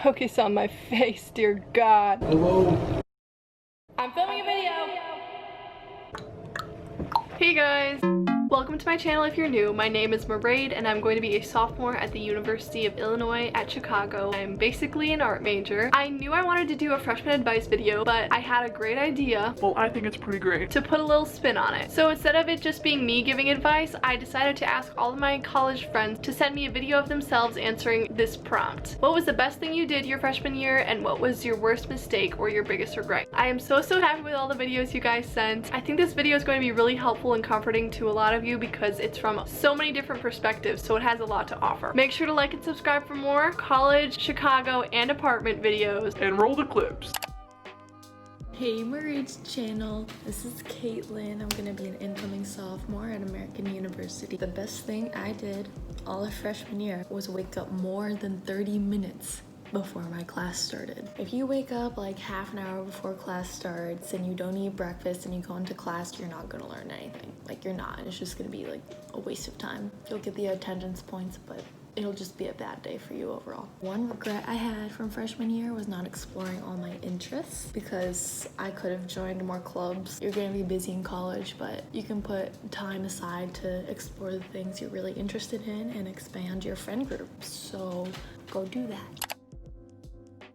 focus on my face, dear God. Hello. I'm filming a video. Hey guys. Welcome to my channel if you're new. My name is Mairead and I'm going to be a sophomore at the University of Illinois at Chicago. I'm basically an art major. I knew I wanted to do a freshman advice video, but I had a great idea. Well, I think it's pretty great. To put a little spin on it. So instead of it just being me giving advice, I decided to ask all of my college friends to send me a video of themselves answering this prompt. What was the best thing you did your freshman year and what was your worst mistake or your biggest regret? I am so happy with all the videos you guys sent. I think this video is going to be really helpful and comforting to a lot of you because it's from so many different perspectives, so it has a lot to offer. Make sure to like and subscribe for more college, Chicago, and apartment videos. And roll the clips. Hey mairead's channel, this is Caitlin. I'm gonna be an incoming sophomore at American University. The best thing I did all of freshman year was wake up more than 30 minutes before my class started. If you wake up like half an hour before class starts and you don't eat breakfast and you go into class, you're not gonna learn anything. Like, you're not. It's just gonna be like a waste of time. You'll get the attendance points, but it'll just be a bad day for you overall. One regret I had from freshman year was not exploring all my interests because I could have joined more clubs. You're gonna be busy in college, but you can put time aside to explore the things you're really interested in and expand your friend group. So go do that.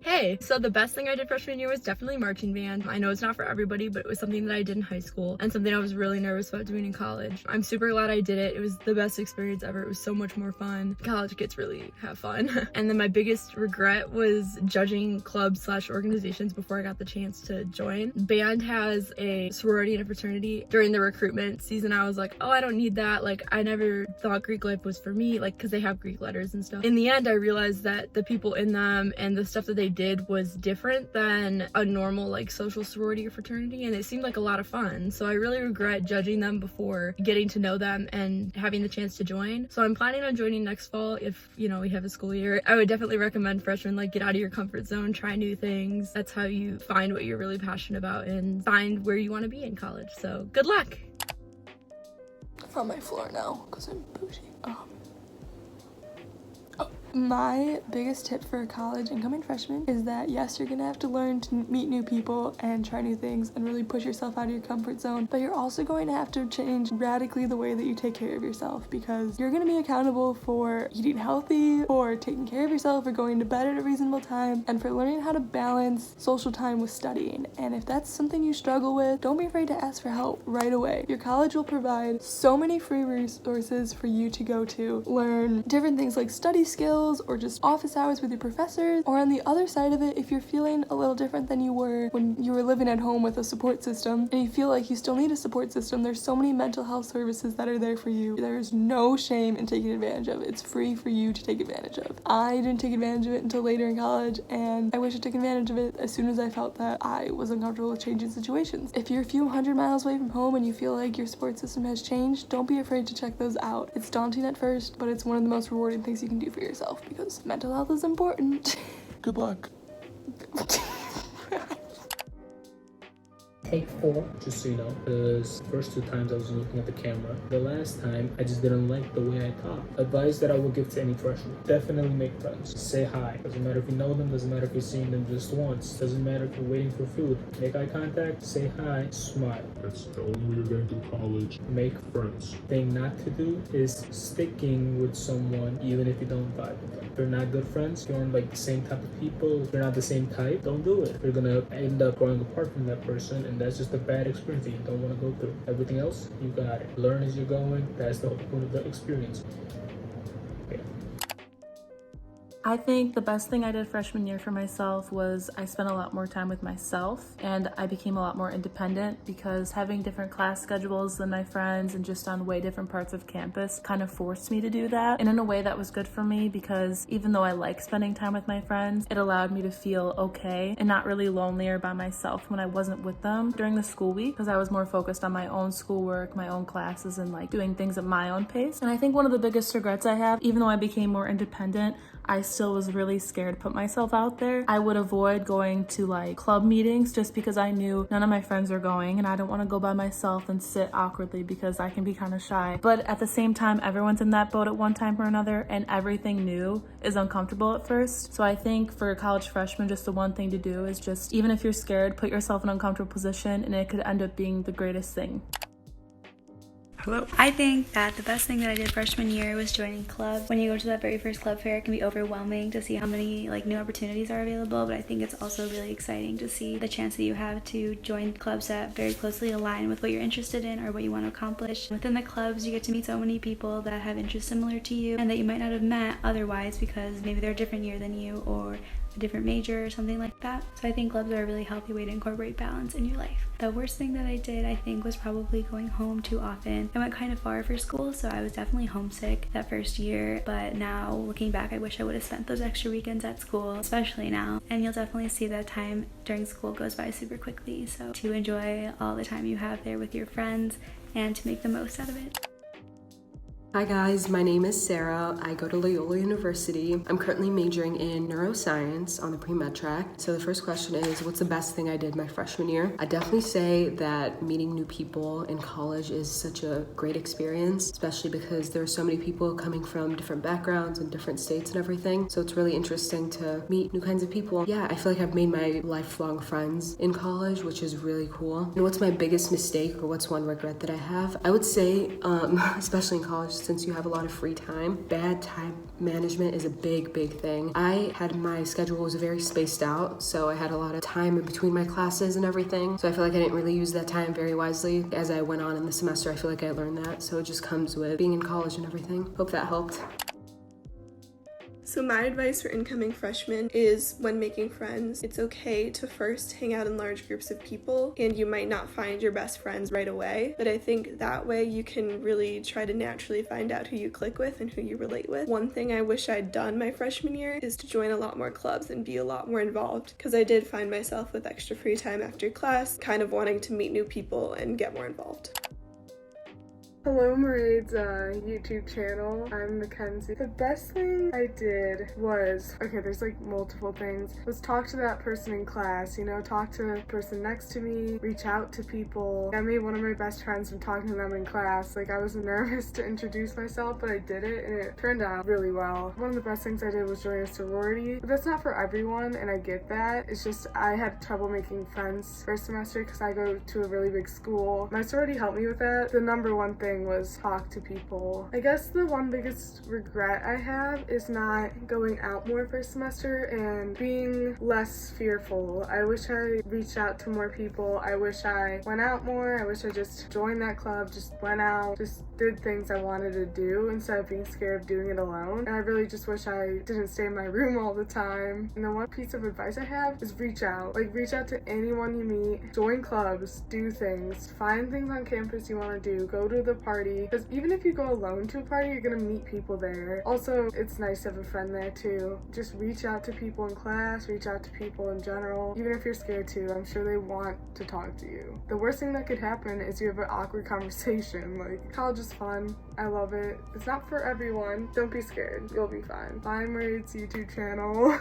Hey, so the best thing I did freshman year was definitely marching band. I know it's not for everybody, but it was something that I did in high school and something I was really nervous about doing in college. I'm super glad I did it. It was the best experience ever. It was so much more fun. College gets really have fun. And then my biggest regret was judging clubs / organizations before I got the chance to join. Band has a sorority and a fraternity. During the recruitment season, I was like, oh, I don't need that. Like, I never thought Greek life was for me, like, because they have Greek letters and stuff. In the end, I realized that the people in them and the stuff that they did was different than a normal like social sorority or fraternity, and it seemed like a lot of fun. So I really regret judging them before getting to know them and having the chance to join. So I'm planning on joining next fall if, you know, we have a school year. I would definitely recommend freshmen like get out of your comfort zone, try new things. That's how you find what you're really passionate about and find where you want to be in college. So good luck. I'm on my floor now because I'm bougie. My biggest tip for a college incoming freshman is that yes, you're gonna have to learn to meet new people and try new things and really push yourself out of your comfort zone, but you're also going to have to change radically the way that you take care of yourself because you're gonna be accountable for eating healthy, for taking care of yourself, for going to bed at a reasonable time, and for learning how to balance social time with studying. And if that's something you struggle with, don't be afraid to ask for help right away. Your college will provide so many free resources for you to go to learn different things like study skills or just office hours with your professors. Or on the other side of it, if you're feeling a little different than you were when you were living at home with a support system and you feel like you still need a support system, there's so many mental health services that are there for you. There's no shame in taking advantage of it. It's free for you to take advantage of. I didn't take advantage of it until later in college, and I wish I took advantage of it as soon as I felt that I was uncomfortable with changing situations. If you're a few hundred miles away from home and you feel like your support system has changed, don't be afraid to check those out. It's daunting at first, but it's one of the most rewarding things you can do for yourself because mental health is important. Good luck. Take 4, just so you know, because first 2 times I was looking at the camera. The last time, I just didn't like the way I talk. Advice that I would give to any freshman: definitely make friends. Say hi. Doesn't matter if you know them, doesn't matter if you're seeing them just once. Doesn't matter if you're waiting for food. Make eye contact, say hi, smile. That's the only way you're getting through college. Make friends. Thing not to do is sticking with someone even if you don't vibe with them. If you're not good friends, if you aren't like the same type of people, if you're not the same type, don't do it. You're gonna end up growing apart from that person, and that's just a bad experience that you don't want to go through. Everything else, you got it. Learn as you're going. That's the whole point of the experience. Okay. I think the best thing I did freshman year for myself was I spent a lot more time with myself and I became a lot more independent because having different class schedules than my friends and just on way different parts of campus kind of forced me to do that. And in a way that was good for me because even though I like spending time with my friends, it allowed me to feel okay and not really lonely or by myself when I wasn't with them during the school week because I was more focused on my own schoolwork, my own classes, and like doing things at my own pace. And I think one of the biggest regrets I have, even though I became more independent, I still was really scared to put myself out there. I would avoid going to like club meetings just because I knew none of my friends were going and I don't want to go by myself and sit awkwardly because I can be kind of shy. But at the same time, everyone's in that boat at one time or another, and everything new is uncomfortable at first. So I think for a college freshman, just the one thing to do is just, even if you're scared, put yourself in an uncomfortable position and it could end up being the greatest thing. Hello. I think that the best thing that I did freshman year was joining club. When you go to that very first club fair, it can be overwhelming to see how many like new opportunities are available, but I think it's also really exciting to see the chance that you have to join clubs that very closely align with what you're interested in or what you want to accomplish. Within the clubs, you get to meet so many people that have interests similar to you and that you might not have met otherwise because maybe they're a different year than you or a different major or something like that. So I think clubs are a really healthy way to incorporate balance in your life. The worst thing that I did, I think, was probably going home too often. I went kind of far for school, so I was definitely homesick that first year, but now looking back, I wish I would have spent those extra weekends at school, especially now. And you'll definitely see that time during school goes by super quickly, so to enjoy all the time you have there with your friends and to make the most out of it. Hi guys, my name is Sarah. I go to Loyola University. I'm currently majoring in neuroscience on the pre-med track. So the first question is, what's the best thing I did my freshman year? I definitely say that meeting new people in college is such a great experience, especially because there are so many people coming from different backgrounds and different states and everything. So it's really interesting to meet new kinds of people. Yeah, I feel like I've made my lifelong friends in college, which is really cool. And what's my biggest mistake or what's one regret that I have? I would say, especially in college, since you have a lot of free time, bad time management is a big thing. I had my schedule was very spaced out, so I had a lot of time in between my classes and everything. So I feel like I didn't really use that time very wisely. As I went on in the semester, I feel like I learned that. So it just comes with being in college and everything. Hope that helped. So my advice for incoming freshmen is when making friends, it's okay to first hang out in large groups of people and you might not find your best friends right away, but I think that way you can really try to naturally find out who you click with and who you relate with. One thing I wish I'd done my freshman year is to join a lot more clubs and be a lot more involved, because I did find myself with extra free time after class, kind of wanting to meet new people and get more involved. Hello, mairead's YouTube channel. I'm Mackenzie. The best thing I did was, okay, there's like multiple things, was talk to that person in class, you know, talk to the person next to me, reach out to people. I made one of my best friends from talking to them in class. Like, I was nervous to introduce myself, but I did it and it turned out really well. One of the best things I did was join a sorority, but that's not for everyone and I get that. It's just I had trouble making friends first semester because I go to a really big school. My sorority helped me with that. The number one thing was talk to people. I guess the one biggest regret I have is not going out more first semester and being less fearful. I wish I reached out to more people. I wish I went out more. I wish I just joined that club, just went out, just did things I wanted to do instead of being scared of doing it alone. And I really just wish I didn't stay in my room all the time. And the one piece of advice I have is reach out. Like, reach out to anyone you meet, join clubs, do things, find things on campus you want to do, go to the party, because even if you go alone to a party, you're gonna meet people there. Also, it's nice to have a friend there too. Just reach out to people in class, reach out to people in general. Even if you're scared to, I'm sure they want to talk to you. The worst thing that could happen is you have an awkward conversation. Like, college is fun. I love it. It's not for everyone. Don't be scared. You'll be fine. Bye, mairead's YouTube channel.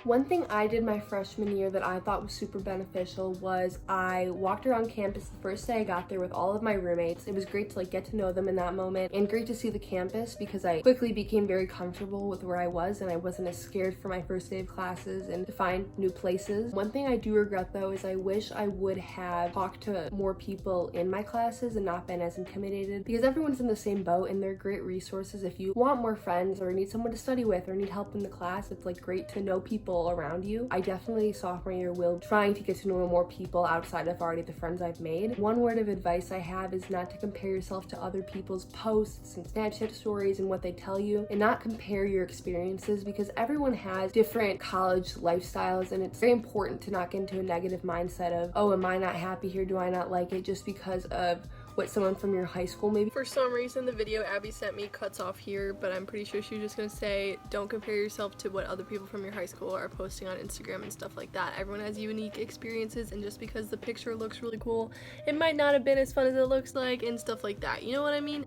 One thing I did my freshman year that I thought was super beneficial was I walked around campus the first day I got there with all of my roommates. It was great to get to know them in that moment and great to see the campus because I quickly became very comfortable with where I was and I wasn't as scared for my first day of classes and to find new places. One thing I do regret though is I wish I would have talked to more people in my classes and not been as intimidated, because everyone's in the same boat and they're great resources. If you want more friends or need someone to study with or need help in the class, it's great to know people around you. I definitely sophomore year will trying to get to know more people outside of already the friends I've made. One word of advice I have is not to compare yourself to other people's posts and Snapchat stories and what they tell you, and not compare your experiences, because everyone has different college lifestyles and it's very important to not get into a negative mindset of, oh, am I not happy here? Do I not like it? Just because of what someone from your high school maybe. For some reason the video Abby sent me cuts off here, but I'm pretty sure she was just gonna say don't compare yourself to what other people from your high school are posting on Instagram and stuff like that. Everyone has unique experiences, and just because the picture looks really cool, it might not have been as fun as it looks like and stuff like that. You know what I mean?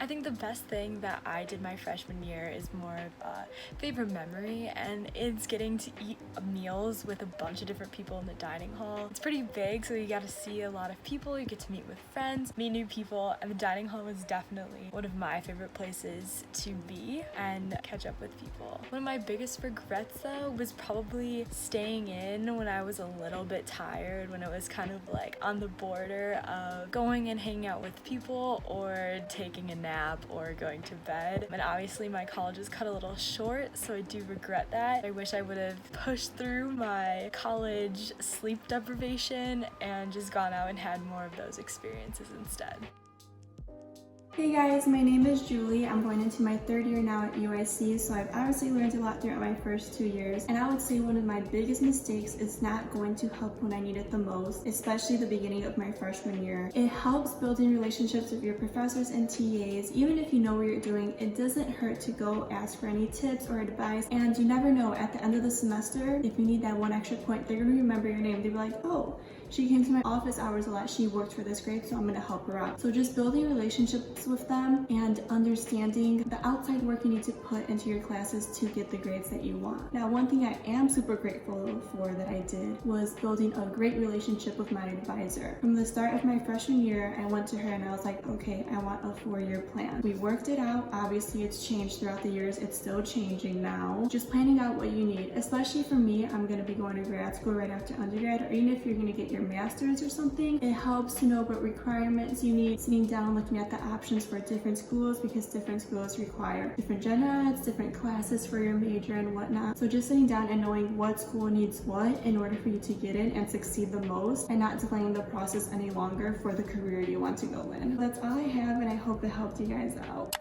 I think the best thing that I did my freshman year is more of a favorite memory, and it's getting to eat meals with a bunch of different people in the dining hall. It's pretty big, so you got to see a lot of people, you get to meet with friends, meet new people, and the dining hall was definitely one of my favorite places to be and catch up with people. One of my biggest regrets though was probably staying in when I was a little bit tired, when it was kind of like on the border of going and hanging out with people or taking a nap or going to bed. And obviously my college was cut a little short, so I do regret that. I wish I would have pushed through my college sleep deprivation and just gone out and had more of those experiences instead. Hey guys, my name is Julie. I'm going into my third year now at UIC, so I've obviously learned a lot throughout my first 2 years, and I would say one of my biggest mistakes is not going to help when I need it the most, especially the beginning of my freshman year. It helps building relationships with your professors and TAs. Even if you know what you're doing, it doesn't hurt to go ask for any tips or advice, and you never know, at the end of the semester, if you need that one extra point, they're going to remember your name. They'll be like, oh, she came to my office hours a lot, she worked for this grade, so I'm going to help her out. So just building relationships with them and understanding the outside work you need to put into your classes to get the grades that you want. Now, one thing I am super grateful for that I did was building a great relationship with my advisor. From the start of my freshman year, I went to her and I was like, okay, I want a 4-year plan. We worked it out. Obviously, it's changed throughout the years. It's still changing now. Just planning out what you need, especially for me, I'm going to be going to grad school right after undergrad, or even if you're going to get your master's or something, it helps to know what requirements you need, sitting down, looking at the options for different schools, because different schools require different gen eds, different classes for your major and whatnot. So just sitting down and knowing what school needs what in order for you to get in and succeed the most, and not delaying the process any longer for the career you want to go in. That's all I have, and I hope it helped you guys out.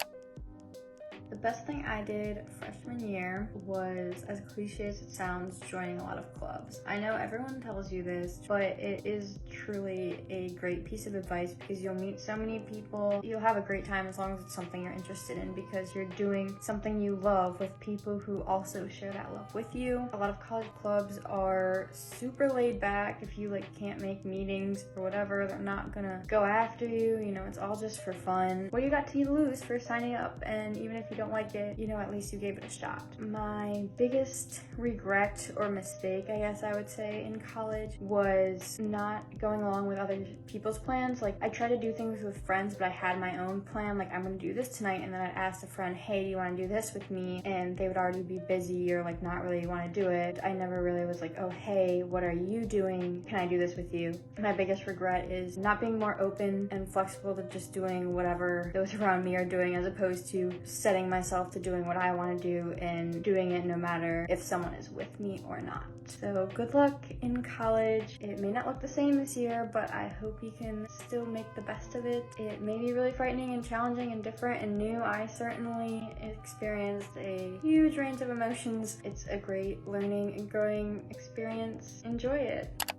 The best thing I did freshman year was, as cliche as it sounds, joining a lot of clubs. I know everyone tells you this, but it is truly a great piece of advice because you'll meet so many people. You'll have a great time as long as it's something you're interested in, because you're doing something you love with people who also share that love with you. A lot of college clubs are super laid back. If you can't make meetings or whatever, they're not gonna go after you. You know, it's all just for fun. What do you got to lose for signing up? And even if you don't like it, you know, at least you gave it a shot. My biggest regret or mistake, I guess I would say, in college was not going along with other people's plans. I tried to do things with friends, but I had my own plan. I'm gonna do this tonight, and then I'd ask a friend, hey, do you want to do this with me? And they would already be busy or not really want to do it. I never really was like, oh, hey, what are you doing? Can I do this with you? My biggest regret is not being more open and flexible to just doing whatever those around me are doing, as opposed to setting myself to doing what I want to do and doing it no matter if someone is with me or not. So good luck in college. It may not look the same this year, but I hope you can still make the best of it. It may be really frightening and challenging and different and new. I certainly experienced a huge range of emotions. It's a great learning and growing experience. Enjoy it.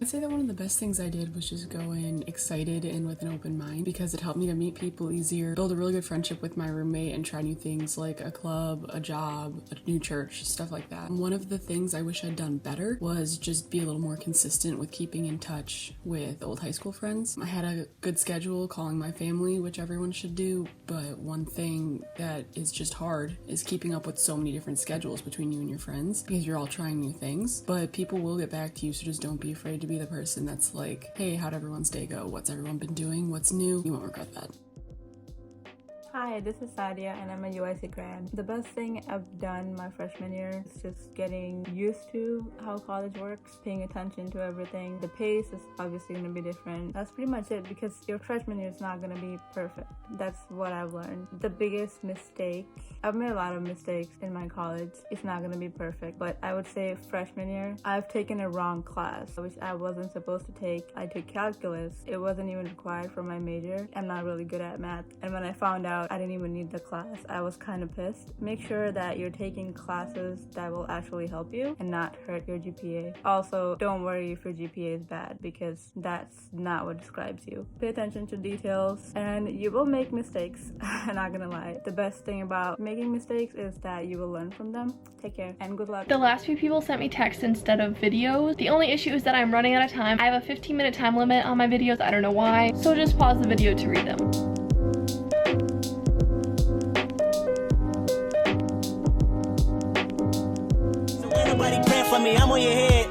I'd say that one of the best things I did was just go in excited and with an open mind, because it helped me to meet people easier, build a really good friendship with my roommate, and try new things like a club, a job, a new church, stuff like that. One of the things I wish I'd done better was just be a little more consistent with keeping in touch with old high school friends. I had a good schedule calling my family, which everyone should do, but one thing that is just hard is keeping up with so many different schedules between you and your friends, because you're all trying new things. But people will get back to you, so just don't be afraid to be the person that's like, hey, how'd everyone's day go? What's everyone been doing? What's new? You won't regret that. Hi, this is Sadia and I'm a UIC grad. The best thing I've done my freshman year is just getting used to how college works, paying attention to everything. The pace is obviously going to be different. That's pretty much it, because your freshman year is not going to be perfect. That's what I've learned. The biggest mistake, I've made a lot of mistakes in my college. It's not going to be perfect, but I would say freshman year, I've taken a wrong class, which I wasn't supposed to take. I took calculus. It wasn't even required for my major. I'm not really good at math. And when I found out I didn't even need the class, I was kind of pissed. Make sure that you're taking classes that will actually help you and not hurt your GPA. Also, don't worry if your GPA is bad, because that's not what describes you. Pay attention to details and you will make mistakes. I'm not gonna lie. The best thing about making mistakes is that you will learn from them. Take care and good luck. The last few people sent me text instead of videos. The only issue is that I'm running out of time. I have a 15-minute time limit on my videos. I don't know why. So just pause the video to read them. Everybody praying for me, I'm on your head.